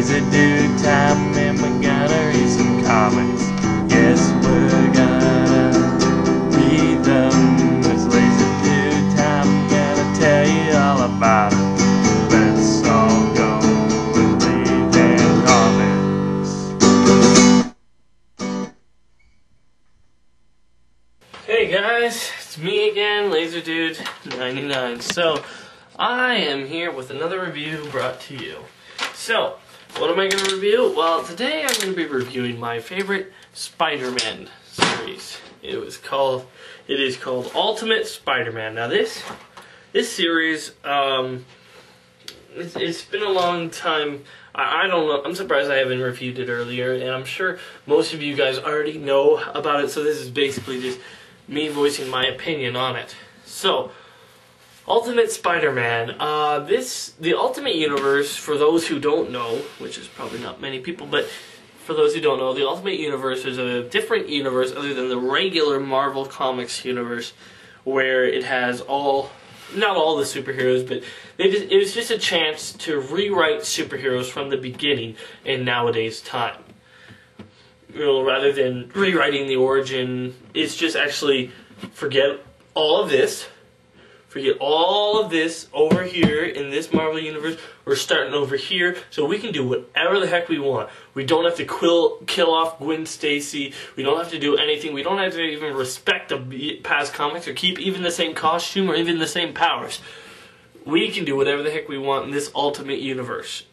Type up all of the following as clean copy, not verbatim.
lazy dude time, and we're gonna read some comics. Yes, we're gonna read them. It's lazy dude time, I'm gonna tell you all about it. Let's all go and read them comics. Hey guys, it's me again, LaserDude99. So, I am here with another review brought to you. So, what am I going to review? Well, today I'm going to be reviewing my favorite Spider-Man series. It is called Ultimate Spider-Man. Now this series, it's been a long time. I don't know. I'm surprised I haven't reviewed it earlier, and I'm sure most of you guys already know about it. So this is basically just me voicing my opinion on it. So, Ultimate Spider-Man. The Ultimate Universe, for those who don't know, which is probably not many people, but for those who don't know, the Ultimate Universe is a different universe other than the regular Marvel Comics universe, where it has not all the superheroes, but it was just a chance to rewrite superheroes from the beginning in nowadays time. You know, rather than rewriting the origin, it's just actually forget all of this over here in this Marvel Universe. We're starting over here, so we can do whatever the heck we want. We don't have to kill off Gwen Stacy. We don't have to do anything. We don't have to even respect the past comics or keep even the same costume or even the same powers. We can do whatever the heck we want in this Ultimate Universe.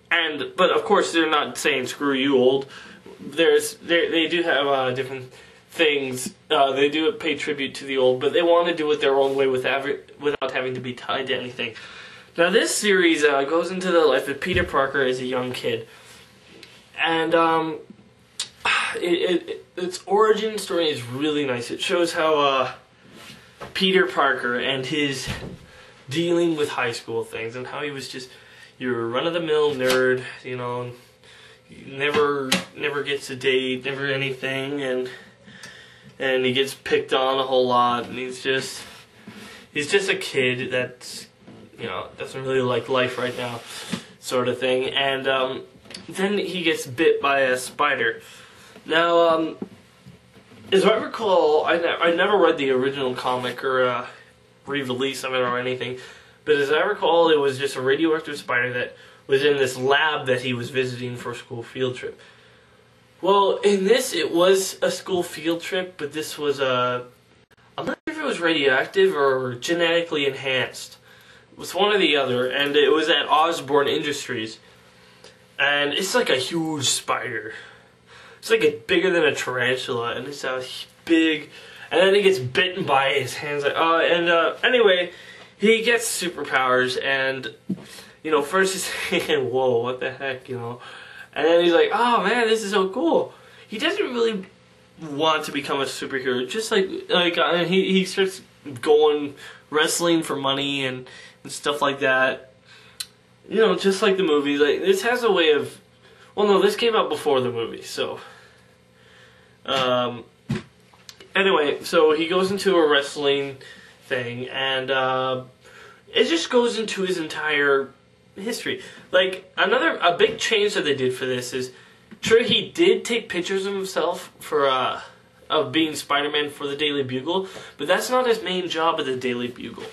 But of course, they're not saying screw you, old. They do have different things. They do pay tribute to the old, but they want to do it their own way without having to be tied to anything. Now this series goes into the life of Peter Parker as a young kid, and its origin story is really nice. It shows how Peter Parker and his dealing with high school things, and how he was just your run-of-the-mill nerd, you know, never gets a date, never anything, and he gets picked on a whole lot, and he's just a kid that's, you know, doesn't really like life right now, sort of thing. And then he gets bit by a spider. Now, as I recall, I never read the original comic or re-release of it or anything, but as I recall, it was just a radioactive spider that was in this lab that he was visiting for a school field trip. Well, in this, it was a school field trip, but this was I'm not sure if it was radioactive or genetically enhanced. It was one or the other, and it was at Osborne Industries. And it's like a huge spider. It's like bigger than a tarantula, and it's big. And then he gets bitten by his hands. Anyway, he gets superpowers, and, you know, first he's thinking, whoa, what the heck, you know. And then he's like, oh man, this is so cool. He doesn't really want to become a superhero. Just and he starts going wrestling for money and stuff like that. You know, just like the movie. Like, this has a way of, well, no, this came out before the movie, so. Anyway, so he goes into a wrestling thing, and it just goes into his entire history. Like, a big change that they did for this is, sure, he did take pictures of himself of being Spider-Man for the Daily Bugle, but that's not his main job at the Daily Bugle.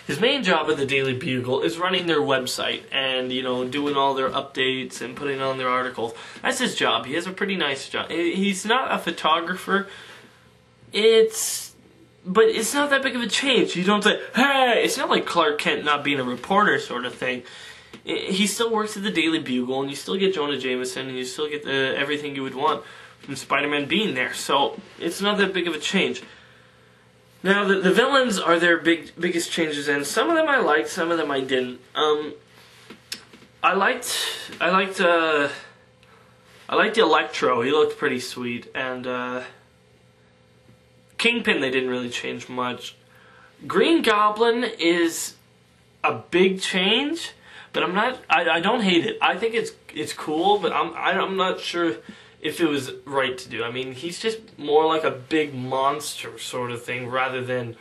His main job at the Daily Bugle is running their website and, you know, doing all their updates and putting on their articles. That's his job. He has a pretty nice job. He's not a photographer. But it's not that big of a change. You don't say, hey, it's not like Clark Kent not being a reporter sort of thing. He still works at the Daily Bugle, and you still get Jonah Jameson, and you still get everything you would want from Spider-Man being there. So it's not that big of a change. Now, the villains are their biggest changes, and some of them I liked, some of them I didn't. I liked Electro. He looked pretty sweet, and Kingpin, they didn't really change much. Green Goblin is a big change, but I don't hate it. I think it's cool, but I'm not sure if it was right to do. I mean, he's just more like a big monster sort of thing rather than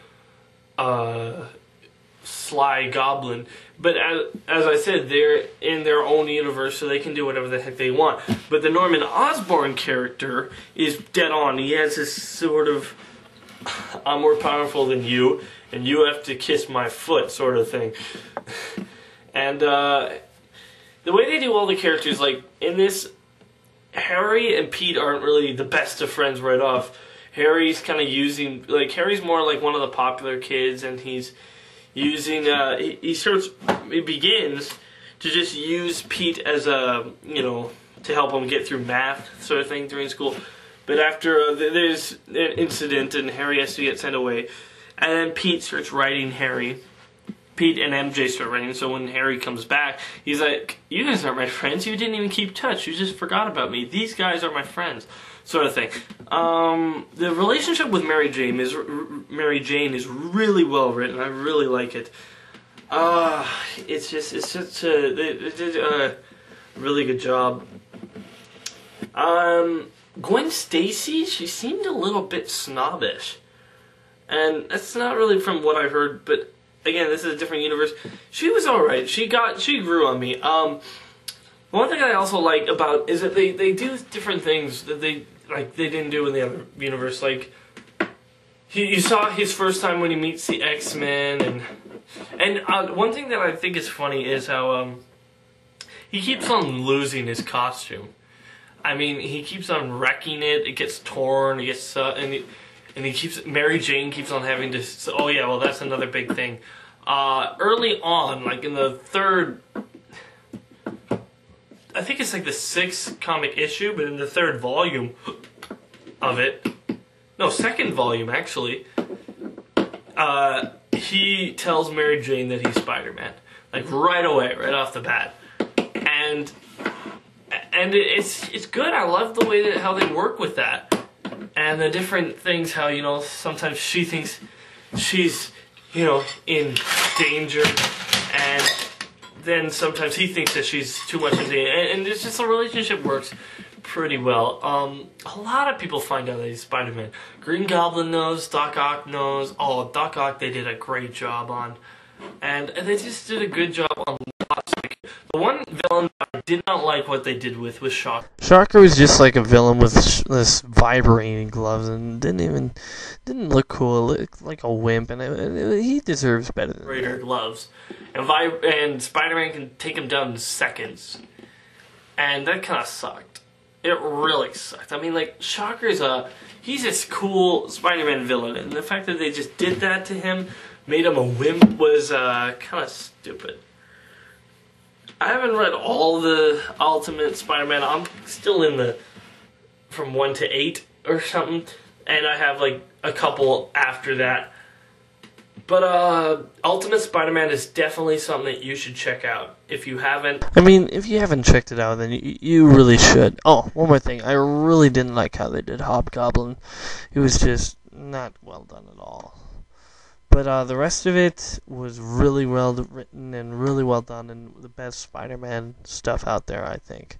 sly goblin. But as I said, they're in their own universe, so they can do whatever the heck they want. But the Norman Osborn character is dead on. He has this sort of, I'm more powerful than you, and you have to kiss my foot sort of thing. And the way they do all the characters, like in this, Harry and Pete aren't really the best of friends right off. Harry's kind of using, like, Harry's more like one of the popular kids, and he's using, he begins to just use Pete as a, you know, to help him get through math sort of thing during school. But after there's an incident and Harry has to get sent away, and then Pete starts writing Harry. Pete and MJ start writing, so when Harry comes back, he's like, you guys aren't my friends, you didn't even keep touch, you just forgot about me, these guys are my friends, sort of thing. The relationship with Mary Jane is really well written, I really like it. They did a really good job. Gwen Stacy, she seemed a little bit snobbish, and that's not really from what I heard, but again, this is a different universe. She was alright. She grew on me. One thing I also like about is that they do different things that they didn't do in the other universe. Like, you saw his first time when he meets the X-Men, and one thing that I think is funny is how he keeps on losing his costume. I mean, he keeps on wrecking it. It gets torn. It gets and he keeps, Mary Jane keeps on having to, oh yeah, well that's another big thing. Early on, like in the third, I think it's like the 6th comic issue, but in the 3rd volume of it, no, 2nd volume actually, he tells Mary Jane that he's Spider-Man. Like right away, right off the bat. And it's good, I love the way that how they work with that. And the different things, how, you know, sometimes she thinks she's, you know, in danger, and then sometimes he thinks that she's too much in danger, and it's just the relationship works pretty well. A lot of people find out that he's Spider-Man. Green Goblin knows, Doc Ock knows. Oh, Doc Ock they did a great job on, and they just did a good job on lots. The one villain I did not like what they did with was Shocker. Shocker was just like a villain with this vibrating gloves and didn't look cool. Looked like a wimp, and he deserves better than that. Gloves, and Spider-Man can take him down in seconds, and that kind of sucked. It really sucked. I mean, like, Shocker's he's this cool Spider-Man villain, and the fact that they just did that to him, made him a wimp, was kind of stupid. I haven't read all the Ultimate Spider-Man. I'm still in the from 1 to 8 or something, and I have like a couple after that. But Ultimate Spider-Man is definitely something that you should check out if you haven't. I mean, if you haven't checked it out, then you really should. Oh, one more thing. I really didn't like how they did Hobgoblin. It was just not well done at all. But the rest of it was really well written and really well done, and the best Spider-Man stuff out there, I think.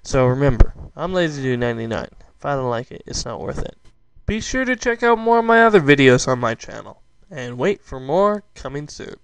So remember, I'm LazyDude99. If I don't like it, it's not worth it. Be sure to check out more of my other videos on my channel, and wait for more coming soon.